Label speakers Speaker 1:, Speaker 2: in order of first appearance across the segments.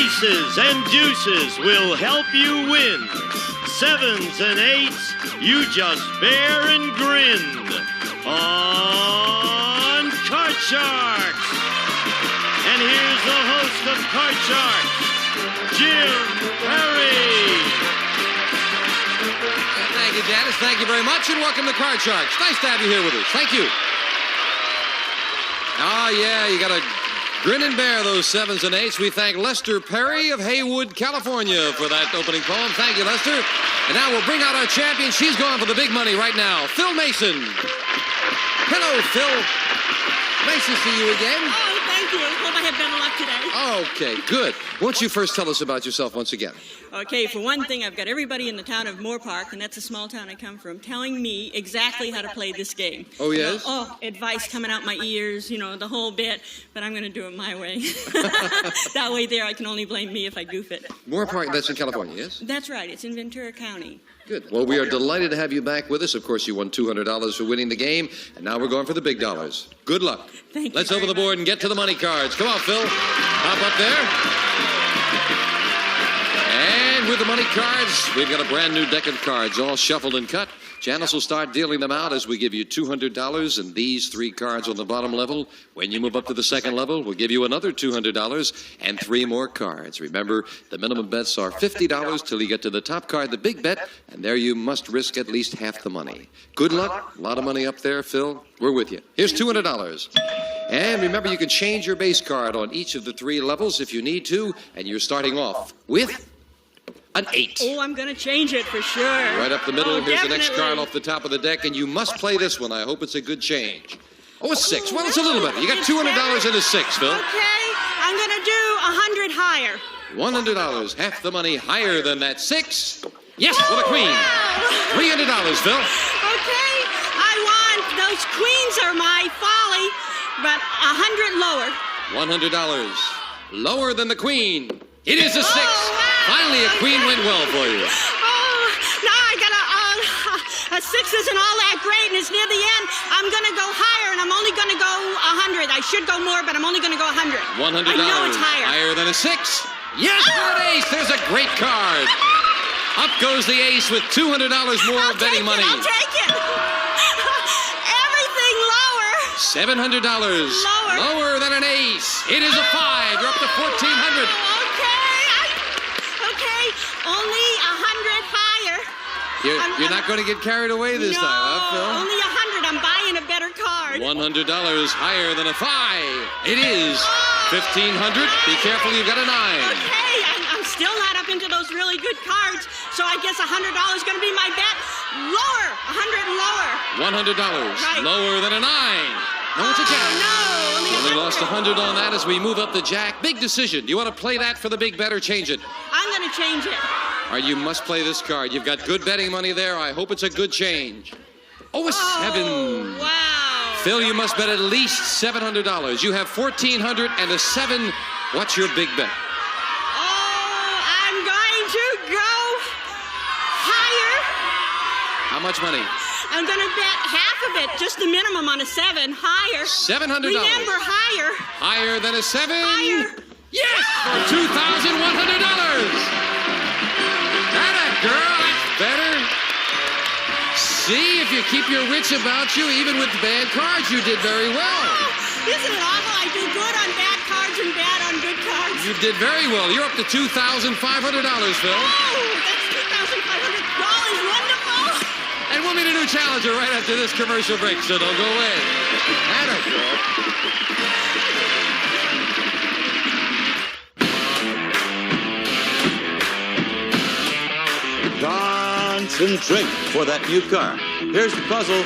Speaker 1: Aces and deuces will help you win. Sevens and eights, you just bear and grin on Card Sharks. And here's the host of Card Sharks, Jim Perry.
Speaker 2: Thank you, Janice. Thank you very much, and welcome to Card Sharks. Nice to have you here with us. Thank you. Oh, yeah, you got to grin and bear those sevens and eights. We thank Lester Perry of Haywood, California for that opening poem. Thank you, Lester. And now we'll bring out our champion. She's going for the big money right now. Phil Mason. Hello, Phil. Nice to see you again.
Speaker 3: Oh, thank you. Hope I have better luck today.
Speaker 2: Okay, good. Won't you first tell us about yourself once again?
Speaker 3: Okay, for one thing, I've got everybody in the town of Moore Park, and that's a small town I come from, telling me exactly how to play this game.
Speaker 2: Oh, yes?
Speaker 3: Advice coming out my ears, the whole bit, but I'm going to do it my way. That way there, I can only blame me if I goof it.
Speaker 2: Moore Park, that's in California, yes?
Speaker 3: That's right. It's in Ventura County.
Speaker 2: Good. Well, we are delighted to have you back with us. Of course, you won $200 for winning the game, and now we're going for the big dollars. Good luck.
Speaker 3: Thank you.
Speaker 2: Let's open the board and get to the money cards. Come on, Phil. Hop up there. And with the money cards, we've got a brand new deck of cards, all shuffled and cut. Janice will start dealing them out as we give you $200 and these three cards on the bottom level. When you move up to the second level, we'll give you another $200 and three more cards. Remember, the minimum bets are $50 till you get to the top card, the big bet, and there you must risk at least half the money. Good luck. A lot of money up there, Phil. We're with you. Here's $200. And remember, you can change your base card on each of the three levels if you need to, and you're starting off with an 8.
Speaker 3: Oh, I'm going to change it for sure.
Speaker 2: Right up the middle.
Speaker 3: Oh,
Speaker 2: here's
Speaker 3: definitely.
Speaker 2: the next card off the top of the deck, and you must play this one. I hope it's a good change. Oh, a 6. Well, it's a little better. You got $200 and a 6, Phil.
Speaker 3: Okay, I'm going to do 100 higher.
Speaker 2: $100, half the money higher than that 6. Yes, with a queen.
Speaker 3: Wow.
Speaker 2: $300, Phil.
Speaker 3: Okay, I want those queens are my folly, but 100 lower.
Speaker 2: $100, lower than the queen. It is a 6.
Speaker 3: Wow.
Speaker 2: Finally, a queen went well for you.
Speaker 3: Oh, now I got a 6 isn't all that great, and it's near the end. I'm going to go higher, and I'm only going to go 100. I should go more, but I'm only going to go 100.
Speaker 2: $100.
Speaker 3: I know it's higher.
Speaker 2: Higher than a 6. Yes, for an ace. There's a great card. Up goes the ace with $200 more betting money.
Speaker 3: I'll take it. Everything lower.
Speaker 2: $700. Lower than an ace. It is a 5. You're up to $1,400.
Speaker 3: Okay, only 100 higher.
Speaker 2: You're not going to get carried away this time, huh, Phil?
Speaker 3: Only 100. I'm buying a better card.
Speaker 2: $100 higher than a 5. It is $1,500. Be careful, you've got a 9.
Speaker 3: Okay, I'm still not up into those really good cards, so I guess $100 is going to be my bet. Lower, 100 lower.
Speaker 2: $100
Speaker 3: Right.
Speaker 2: lower than a 9. No, it's a jack.
Speaker 3: No,
Speaker 2: Only lost 100 on that as we move up the jack. Big decision. Do you want to play that for the big bet or change it?
Speaker 3: I'm going to change it.
Speaker 2: All right, you must play this card. You've got good betting money there. I hope it's a good change. Oh, a 7.
Speaker 3: Wow.
Speaker 2: Phil, you must bet at least $700. You have $1,400 and a 7. What's your big bet?
Speaker 3: Oh, I'm going to go higher.
Speaker 2: How much money?
Speaker 3: I'm going to bet half of it, just the minimum on a 7, higher.
Speaker 2: $700.
Speaker 3: Remember, higher.
Speaker 2: Higher than a 7?
Speaker 3: Higher.
Speaker 2: Yes! For $2,100. That girl, that's better. See, if you keep your wits about you, even with bad cards, you did very well.
Speaker 3: Isn't it awful? I do good on bad cards and bad on good cards.
Speaker 2: You did very well. You're up to $2,500, Phil.
Speaker 3: Oh, that's $2,500. Wonderful.
Speaker 2: And we'll meet a new challenger right after this commercial break, so don't go away. Atta girl.
Speaker 4: Dance and drink for that new car. Here's the puzzle.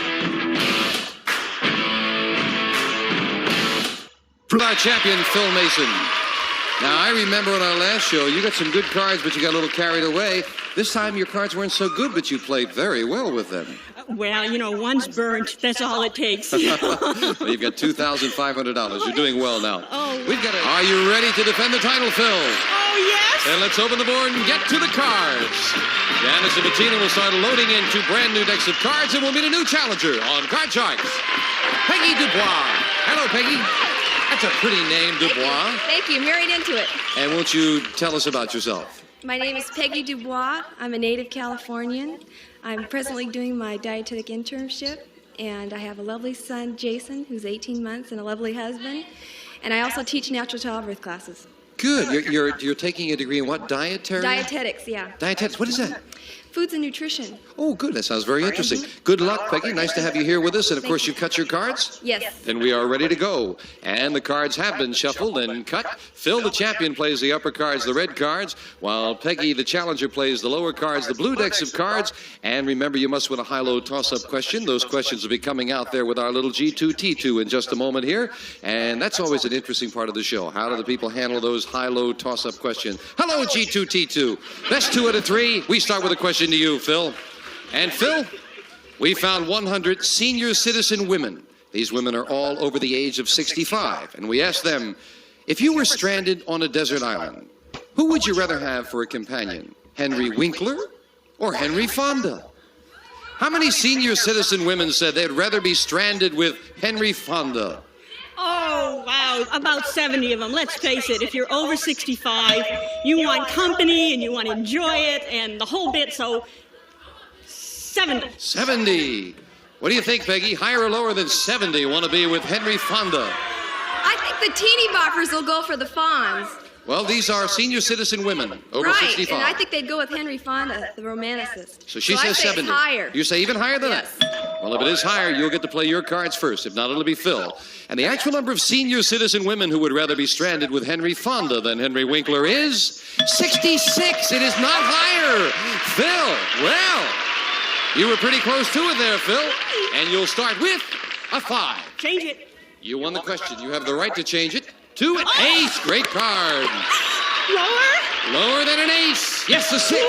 Speaker 2: Our champion, Phil Mason. Now, I remember on our last show, you got some good cards, but you got a little carried away. This time, your cards weren't so good, but you played very well with them.
Speaker 3: Well, one's burnt. That's all it takes.
Speaker 2: Well, you've got $2,500. You're doing well now.
Speaker 3: Oh,
Speaker 2: Are you ready to defend the title, Phil?
Speaker 3: Oh, yes.
Speaker 2: And let's open the board and get to the cards. Janice and Bettina will start loading into brand new decks of cards, and we'll meet a new challenger on Card Sharks. Peggy Dubois. Hello, Peggy. That's a pretty name, Dubois.
Speaker 5: Thank you. Married into it.
Speaker 2: And won't you tell us about yourself?
Speaker 5: My name is Peggy Dubois. I'm a native Californian. I'm presently doing my dietetic internship, and I have a lovely son, Jason, who's 18 months, and a lovely husband. And I also teach natural childbirth classes.
Speaker 2: Good. You're taking a degree in what? Dietary?
Speaker 5: Dietetics, yeah.
Speaker 2: Dietetics. What is that?
Speaker 5: Foods and nutrition.
Speaker 2: Oh, good. That sounds very interesting. Good luck, Peggy. Nice to have you here with us. And, of course, you've cut your cards?
Speaker 5: Yes.
Speaker 2: Then we are ready to go. And the cards have been shuffled and cut. Phil, the champion, plays the upper cards, the red cards, while Peggy, the challenger, plays the lower cards, the blue decks of cards. And remember, you must win a high-low toss-up question. Those questions will be coming out there with our little G2T2 in just a moment here. And that's always an interesting part of the show. How do the people handle those high-low toss-up questions? Hello, G2T2. Best 2 out of 3. We start with a question to you, Phil. And Phil, we found 100 senior citizen women. These women are all over the age of 65. And we asked them, if you were stranded on a desert island, who would you rather have for a companion? Henry Winkler or Henry Fonda? How many senior citizen women said they'd rather be stranded with Henry Fonda?
Speaker 3: Oh, wow, about 70 of them. Let's face it, if you're over 65, you want company and you want to enjoy it and the whole bit, so 70.
Speaker 2: 70. What do you think, Peggy? Higher or lower than 70 want to be with Henry Fonda?
Speaker 5: I think the teeny boppers will go for the Fonz.
Speaker 2: Well, these are senior citizen women over
Speaker 5: right,
Speaker 2: 65.
Speaker 5: and I think they'd go with Henry Fonda, the romanticist.
Speaker 2: So she says
Speaker 5: I say
Speaker 2: 70.
Speaker 5: It's higher.
Speaker 2: You say even higher than
Speaker 5: Yes.
Speaker 2: that? Well, if it is higher, you'll get to play your cards first. If not, it'll be Phil. And the actual number of senior citizen women who would rather be stranded with Henry Fonda than Henry Winkler is 66. It is not higher. Phil, well, you were pretty close to it there, Phil. And you'll start with a 5.
Speaker 3: Change it.
Speaker 2: You won the question. You have the right to change it to an ace. Great card.
Speaker 3: Lower?
Speaker 2: Lower than an ace. Yes, a 6.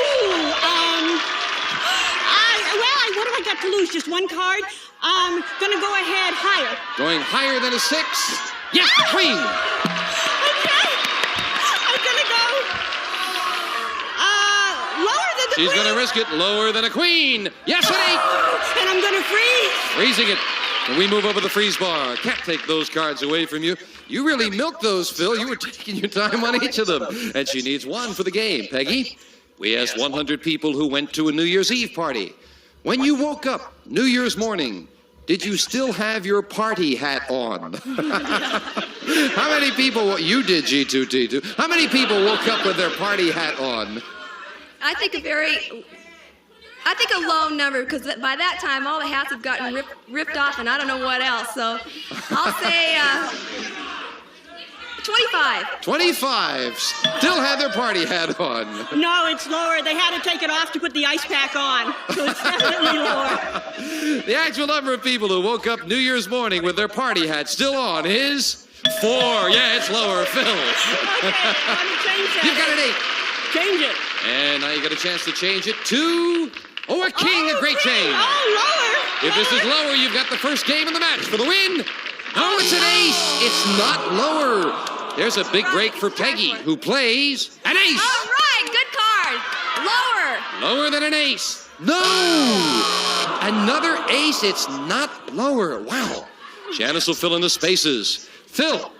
Speaker 3: What do I got to lose? Just one card? I'm gonna go ahead higher.
Speaker 2: Going higher than a 6. Yes, the queen.
Speaker 3: Okay. I'm gonna go lower than the
Speaker 2: She's
Speaker 3: queen.
Speaker 2: going to risk it. Lower than a queen. Yes, an 8.
Speaker 3: And I'm gonna freeze.
Speaker 2: Freezing it. And we move over the freeze bar. Can't take those cards away from you. You really milked those, Phil. You were taking your time on each of them. And she needs 1 for the game. Peggy, we asked 100 people who went to a New Year's Eve party. When you woke up New Year's morning, did you still have your party hat on? How many people, you did, G2T2, how many people woke up with their party hat on?
Speaker 5: I think a low number, because by that time all the hats have gotten ripped off and I don't know what else. So I'll say 25.
Speaker 2: 25 still had their party hat on.
Speaker 3: No, it's lower. They had to take it off to put the ice pack on. So it's definitely lower.
Speaker 2: The actual number of people who woke up New Year's morning with their party hat still on is 4. Yeah, it's lower, Phil.
Speaker 3: Okay, I'm gonna change that.
Speaker 2: You've got an 8.
Speaker 3: Change it.
Speaker 2: And now you get a chance to change it to, a king, a great change.
Speaker 3: Oh, lower.
Speaker 2: If this is lower, you've got the first game of the match for the win. Oh, it's an ace. It's not lower. There's a big break for Peggy, who plays an ace.
Speaker 5: All right, good card. Lower.
Speaker 2: Lower than an ace. No! Another ace. It's not lower. Wow. Janice will fill in the spaces. Phil,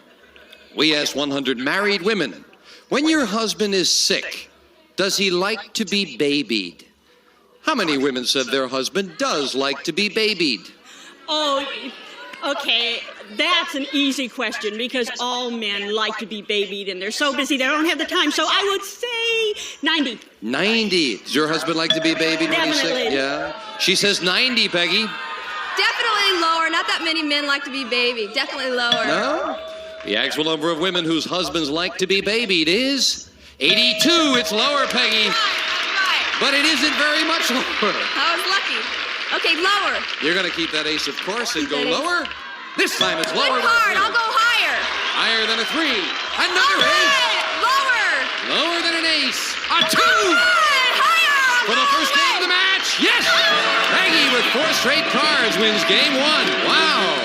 Speaker 2: we asked 100 married women, when your husband is sick, does he like to be babied? How many women said their husband does like to be babied?
Speaker 3: Oh, okay. That's an easy question because all men like to be babied and they're so busy they don't have the time. So I would say 90.
Speaker 2: 90. Does your husband like to be babied when he's sick?
Speaker 3: Definitely.
Speaker 2: Yeah. She says 90, Peggy.
Speaker 5: Definitely lower. Not that many men like to be babied. Definitely lower.
Speaker 2: No? The actual number of women whose husbands like to be babied is 82. It's lower, Peggy.
Speaker 5: Right.
Speaker 2: But it isn't very much lower.
Speaker 5: I was lucky. Okay, lower.
Speaker 2: You're going to keep that ace, of course, and go lower. This time it's lower.
Speaker 5: Good card. I'll go higher.
Speaker 2: Higher than a 3.
Speaker 5: All
Speaker 2: Another ace.
Speaker 5: right. Lower.
Speaker 2: Lower than an ace. A 2.
Speaker 5: All right. Higher.
Speaker 2: For the first game of the match. Yes. Peggy with 4 straight cards wins game 1. Wow.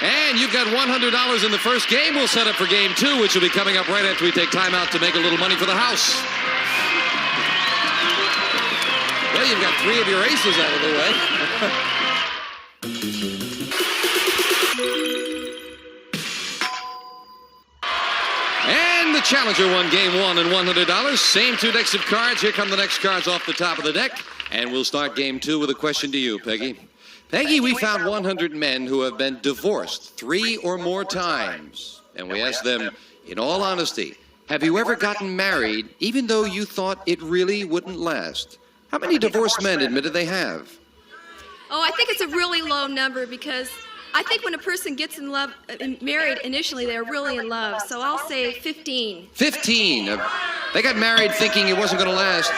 Speaker 2: And you've got $100 in the first game. We'll set up for game 2, which will be coming up right after we take time out to make a little money for the house. Well, you've got 3 of your aces out of the way. challenger won game one and $100. Same two decks of cards. Here come the next cards off the top of the deck. And we'll start game two with a question to you, Peggy. Peggy, we found 100 men who have been divorced 3 or more times. And we asked them, in all honesty, have you ever gotten married even though you thought it really wouldn't last? How many divorced men admitted they have?
Speaker 5: Oh, I think it's a really low number because I think when a person gets in love, married initially, they're really in love. So I'll say 15.
Speaker 2: 15. They got married thinking it wasn't going to last.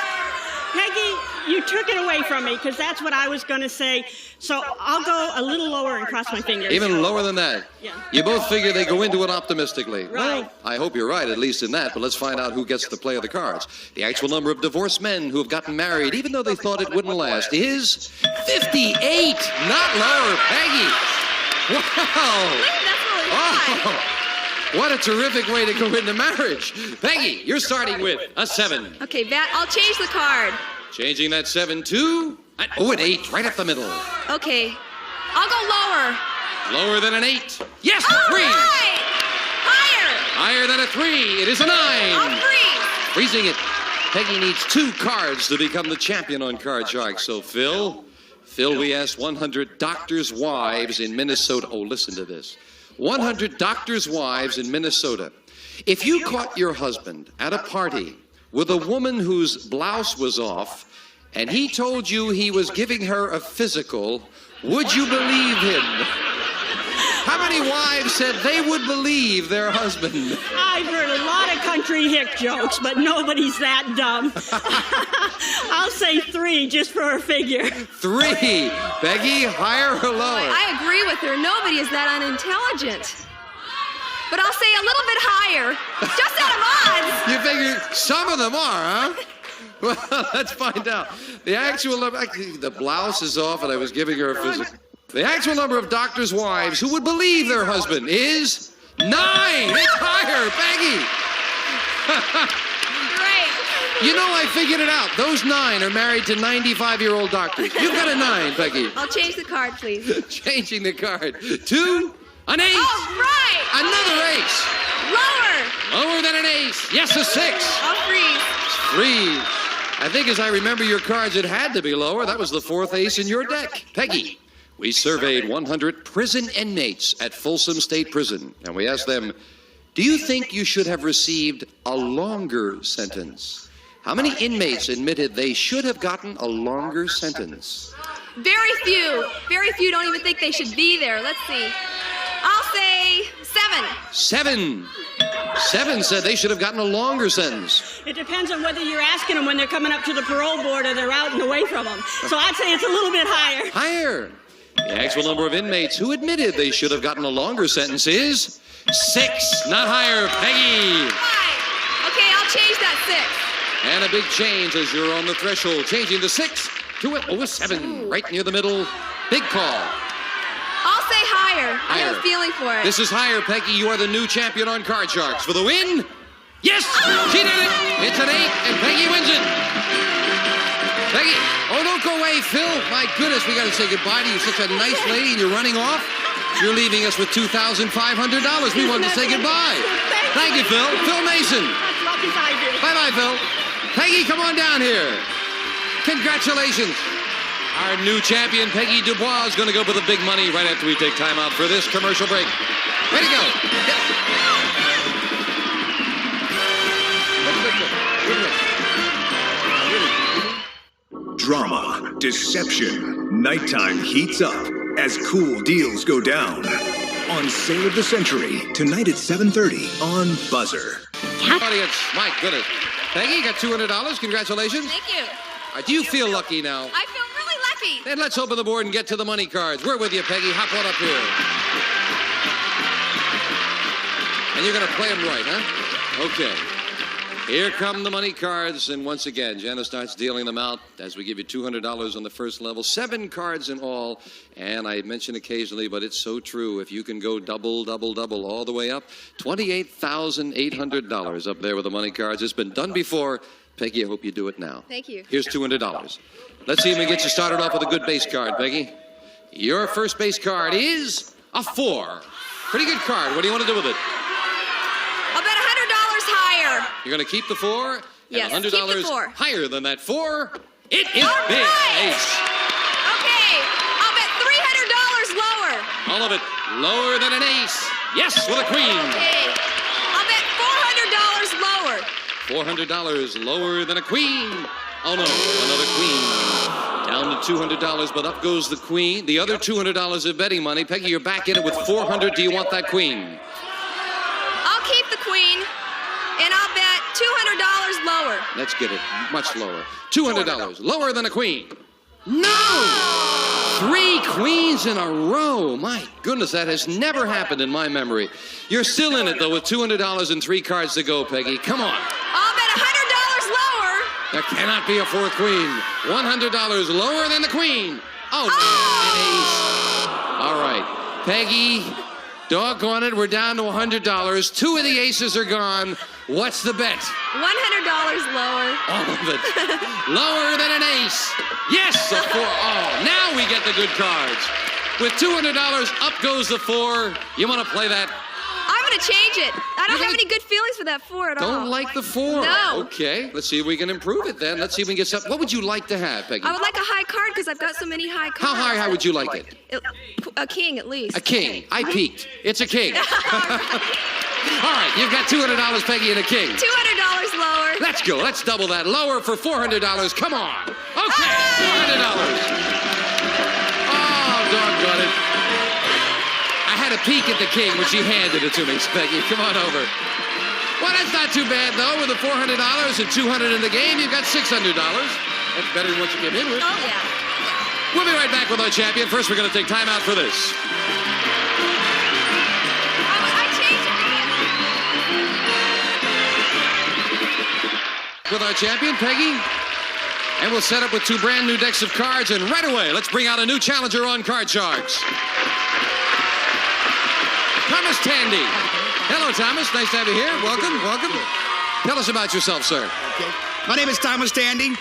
Speaker 3: Peggy, you took it away from me because that's what I was going to say. So I'll go a little lower and cross my fingers.
Speaker 2: Even lower than that?
Speaker 3: Yeah.
Speaker 2: You both figure they go into it optimistically.
Speaker 3: Right.
Speaker 2: Well, I hope you're right, at least in that, but let's find out who gets the play of the cards. The actual number of divorced men who have gotten married, even though they thought it wouldn't last, is 58. Not lower, Peggy. Wow.
Speaker 5: That's really high.
Speaker 2: Oh. What a terrific way to go into marriage. Peggy, you're starting with a 7.
Speaker 5: Okay, I'll change the card.
Speaker 2: Changing that 7 to an 8, right up the middle.
Speaker 5: Okay, I'll go lower.
Speaker 2: Lower than an 8. Yes, a
Speaker 5: All
Speaker 2: 3.
Speaker 5: right. Higher.
Speaker 2: Higher than a 3. It is a 9.
Speaker 5: I'll freeze.
Speaker 2: Freezing it. Peggy needs 2 cards to become the champion on Card Shark. So, Phil, we asked 100 doctors' wives in Minnesota. Oh, listen to this. 100 doctors' wives in Minnesota. If you caught your husband at a party with a woman whose blouse was off and he told you he was giving her a physical, would you believe him? How many wives said they would believe their husband?
Speaker 3: I've heard a lot of country hick jokes, but nobody's that dumb. I'll say 3 just for a figure.
Speaker 2: 3. Peggy, higher or lower?
Speaker 5: I agree with her. Nobody is that unintelligent. But I'll say a little bit higher, just out of odds.
Speaker 2: You figure some of them are, huh? Well, let's find out. The actual number, the blouse is off and I was giving her a physical. The actual number of doctors' wives who would believe their husband is 9. It's higher, Peggy.
Speaker 5: Great.
Speaker 2: You know, I figured it out. Those 9 are married to 95-year-old doctors. You've got a 9, Peggy.
Speaker 5: I'll change the card, please.
Speaker 2: Changing the card to an 8.
Speaker 5: Oh, right.
Speaker 2: Another ace.
Speaker 5: Lower.
Speaker 2: Lower than an ace. Yes, a 6.
Speaker 5: I'll freeze.
Speaker 2: 3. I think as I remember your cards, it had to be lower. That was the 4th ace in your deck. Peggy, we surveyed 100 prison inmates at Folsom State Prison, and we asked them, do you think you should have received a longer sentence? How many inmates admitted they should have gotten a longer sentence?
Speaker 5: Very few. Very few don't even think they should be there. Let's see. I'll say 7.
Speaker 2: 7. 7 said they should have gotten a longer sentence.
Speaker 3: It depends on whether you're asking them when they're coming up to the parole board or they're out and away from them. So I'd say it's a little bit higher.
Speaker 2: Higher. The actual number of inmates who admitted they should have gotten a longer sentence is 6. Not higher, Peggy.
Speaker 5: 5. Okay, I'll change that 6.
Speaker 2: And a big change as you're on the threshold. Changing the 6 to a 7. Right near the middle. Big call.
Speaker 5: I'll say higher. I have a feeling for it.
Speaker 2: This is higher, Peggy. You are the new champion on Card Sharks. For the win? Yes! She did it! It's an 8, and Peggy wins it. Peggy, oh, don't go away, Phil. My goodness, we got to say goodbye to you. Such a nice lady, and you're running off. You're leaving us with $2,500. We wanted to say goodbye. Thank you, Phil. Phil Mason.
Speaker 3: As lucky as I do.
Speaker 2: Bye-bye, Phil. Peggy, come on down here. Congratulations. Our new champion, Peggy Dubois, is going to go for the big money right after we take time out for this commercial break. Way to go.
Speaker 6: Drama, deception, nighttime heats up as cool deals go down. On Sale of the Century, tonight at 7:30 on Buzzer.
Speaker 2: Audience, my goodness. Peggy, you got $200. Congratulations.
Speaker 5: Thank you.
Speaker 2: Do you feel lucky now?
Speaker 5: I feel really lucky.
Speaker 2: Then let's open the board and get to the money cards. We're with you, Peggy. Hop on up here. And you're going to play them right, huh? Okay. Here come the money cards, and once again, Janice starts dealing them out as we give you $200 on the first level, 7 cards in all, and I mention occasionally, but it's so true, if you can go double, double, double all the way up, $28,800 up there with the money cards. It's been done before. Peggy, I hope you do it now.
Speaker 5: Thank you.
Speaker 2: Here's $200. Let's see if we can get you started off with a good base card, Peggy. Your first base card is a 4. Pretty good card. What do you want to do with it?
Speaker 5: I'll bet $100 higher.
Speaker 2: You're going to keep the 4?
Speaker 5: Yes,
Speaker 2: and
Speaker 5: keep the
Speaker 2: $100
Speaker 5: 4.
Speaker 2: higher than that 4. It is
Speaker 5: All
Speaker 2: big.
Speaker 5: right.
Speaker 2: Ace.
Speaker 5: Okay, I'll bet $300 lower.
Speaker 2: All of it lower than an ace. Yes, with a queen.
Speaker 5: Okay, I'll bet $400 lower.
Speaker 2: $400 lower than a queen. Oh, no, another queen. Down to $200, but up goes the queen. The other $200 of betting money. Peggy, you're back in it with $400. Do you want that queen?
Speaker 5: I'll keep the queen, and I'll bet $200 lower.
Speaker 2: Let's get it much lower. $200 lower than a queen. No! 3 queens in a row. My goodness, that has never happened in my memory. You're still in it, though, with $200 and 3 cards to go, Peggy. Come on.
Speaker 5: I'll bet $100 lower.
Speaker 2: There cannot be a 4th queen. $100 lower than the queen. Oh, no, an ace. All right. Peggy, doggone it, we're down to $100. 2 of the aces are gone. What's the bet?
Speaker 5: $100 lower.
Speaker 2: All of it. Lower than an ace. Yes, a 4. Oh, now we get the good cards. With $200, up goes the 4. You want to play that?
Speaker 5: I'm going to change it. I don't have any good feelings for that 4 at all.
Speaker 2: Don't like the 4?
Speaker 5: No.
Speaker 2: Okay, let's see if we can improve it then. Let's see if we can get something. What would you like to have, Peggy?
Speaker 5: I would like a high card because I've got so many high cards.
Speaker 2: How high would you like it?
Speaker 5: A king, at least.
Speaker 2: A king. I peaked. It's a king. All right, you've got $200, Peggy, and a king.
Speaker 5: $200 lower.
Speaker 2: Let's go. Let's double that. Lower for $400. Come on. Okay, $400. Oh, doggone it. I had a peek at the king when she handed it to me, Peggy. Come on over. Well, that's not too bad, though. With the $400 and $200 in the game, you've got $600. That's better than what you came in with.
Speaker 5: Oh, yeah.
Speaker 2: We'll be right back with our champion. First, we're going to take time out for this.
Speaker 5: I changed it again.
Speaker 2: With our champion, Peggy. And we'll set up with 2 brand new decks of cards. And right away, let's bring out a new challenger on Card Sharks. Thomas Tandy. Hello, Thomas. Nice to have you here. Welcome, welcome. Tell us about yourself, sir.
Speaker 7: Okay. My name is Thomas Tandy.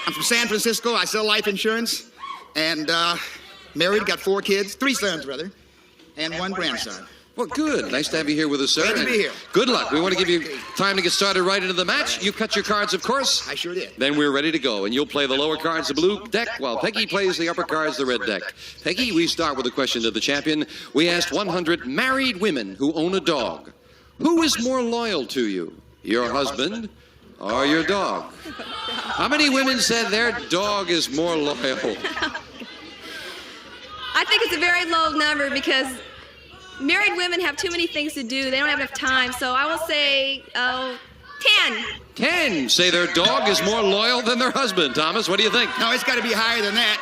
Speaker 7: I'm from San Francisco. I sell life insurance. And married, got 4 kids, 3 sons, rather, and 1 grandson.
Speaker 2: Well, good. Nice to have you here with us, sir.
Speaker 7: Glad to be here.
Speaker 2: Good luck. We want to give you time to get started right into the match. You cut your cards, of course.
Speaker 7: I sure did.
Speaker 2: Then we're ready to go, and you'll play the lower cards, the blue deck, while Peggy plays the upper cards, the red deck. Peggy, we start with a question to the champion. We asked 100 married women who own a dog. Who is more loyal to you, your husband or your dog? How many women said their dog is more loyal?
Speaker 5: I think it's a very low number because married women have too many things to do. They don't have enough time. So I will say 10.
Speaker 2: 10 say their dog is more loyal than their husband. Thomas, what do you think?
Speaker 7: No, it's got to be higher than that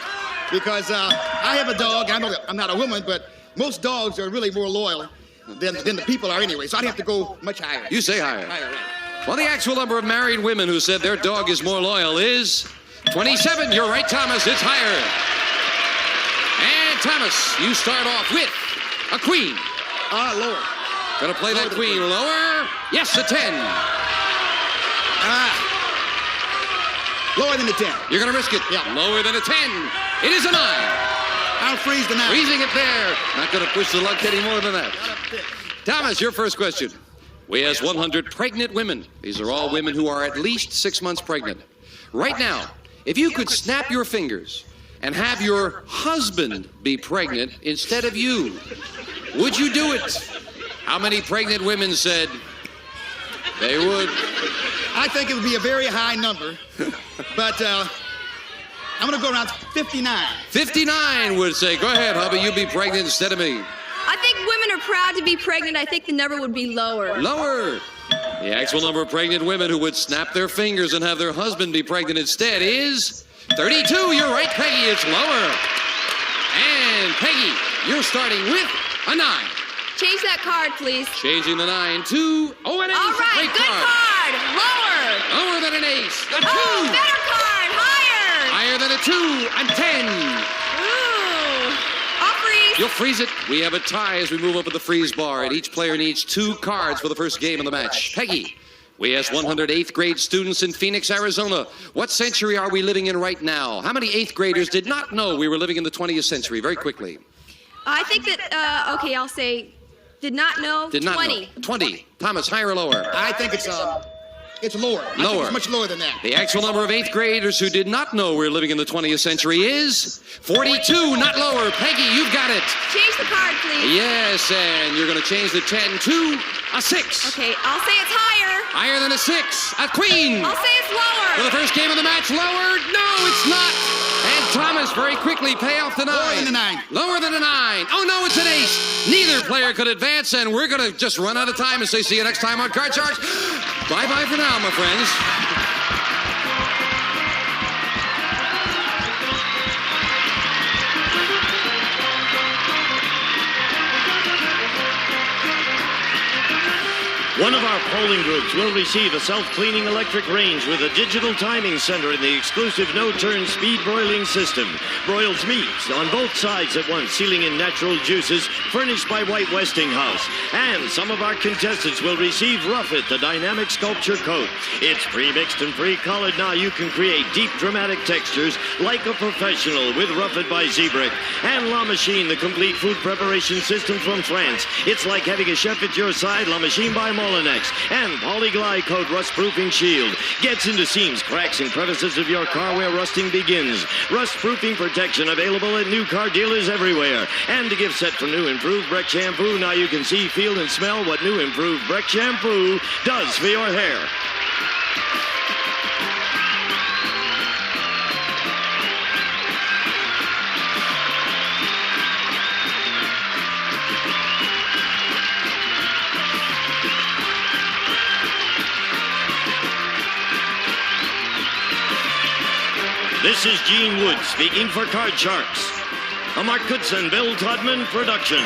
Speaker 7: because I have a dog. I'm not a woman, but most dogs are really more loyal than the people are anyway. So I'd have to go much higher.
Speaker 2: You say higher.
Speaker 7: Higher, right.
Speaker 2: Well, the actual number of married women who said their dog is more loyal is 27. You're right, Thomas. It's higher. And Thomas, you start off with a queen.
Speaker 7: Lower.
Speaker 2: Gonna play that queen lower. Yes, a 10.
Speaker 7: Lower than the 10.
Speaker 2: You're gonna risk it.
Speaker 7: Yeah.
Speaker 2: Lower than a 10. It is a 9.
Speaker 7: I'll freeze the 9.
Speaker 2: Freezing it there. Not gonna push the luck any more than that. Thomas, your first question. We asked 100 pregnant women. These are all women who are at least 6 months pregnant. Right now, if you could snap your fingers and have your husband be pregnant instead of you, would you do it? How many pregnant women said they would?
Speaker 7: I think it would be a very high number, but I'm going to go around 59.
Speaker 2: 59 would say, go ahead, hubby, you be pregnant instead of me.
Speaker 5: I think women are proud to be pregnant. I think the number would be lower.
Speaker 2: Lower. The actual number of pregnant women who would snap their fingers and have their husband be pregnant instead is 32. You're right, Peggy. It's lower. And Peggy, you're starting with a 9.
Speaker 5: Change that card, please.
Speaker 2: Changing the 9 to, an ace.
Speaker 5: All right,
Speaker 2: Great
Speaker 5: good card. Lower.
Speaker 2: Lower than an ace. A 2.
Speaker 5: Oh, better card. Higher.
Speaker 2: Higher than a 2. And 10.
Speaker 5: Ooh. I'll freeze.
Speaker 2: You'll freeze it. We have a tie as we move up with the freeze bar, and each player needs 2 cards for the first game of the match. Peggy, we asked 100 8th grade students in Phoenix, Arizona, what century are we living in right now? How many 8th graders did not know we were living in the 20th century? Very quickly.
Speaker 5: I think that, I'll say, did not know.
Speaker 2: Did not
Speaker 5: 20.
Speaker 2: know. 20. Thomas, higher or lower?
Speaker 7: I think it's It's lower. I think it's much lower than that.
Speaker 2: The actual number of 8th graders who did not know we're living in the 20th century is 42, not lower. Peggy, you've got it.
Speaker 5: Change the card, please.
Speaker 2: Yes, and you're going to change the 10 to a 6.
Speaker 5: Okay, I'll say it's higher.
Speaker 2: Higher than a 6. A queen.
Speaker 5: I'll say it's lower.
Speaker 2: For the first game of the match, lower. No, it's not. And Thomas, very quickly, pay off the 9.
Speaker 7: Lower than a 9.
Speaker 2: Lower than a 9. Oh, no, it's an ace. Neither player could advance, and we're going to just run out of time and say see you next time on Card Sharks. Bye-bye for now, my friends.
Speaker 1: One of our polling groups will receive a self-cleaning electric range with a digital timing center and the exclusive no-turn speed broiling system. Broils meats on both sides at once, sealing in natural juices, furnished by White Westinghouse. And some of our contestants will receive Rough It, the dynamic sculpture coat. It's pre-mixed and pre-colored. Now you can create deep, dramatic textures like a professional with Rough It by Zebrick. And La Machine, the complete food preparation system from France. It's like having a chef at your side. La Machine by Molinex and Polyglide Coat rust-proofing shield gets into seams, cracks, and crevices of your car where rusting begins. Rust-proofing protection available at new car dealers everywhere. And a gift set for new improved Breck shampoo. Now you can see, feel, and smell what new improved Breck shampoo does for your hair. This is Gene Wood speaking for Card Sharks, a Mark Goodson, Bill Todman production.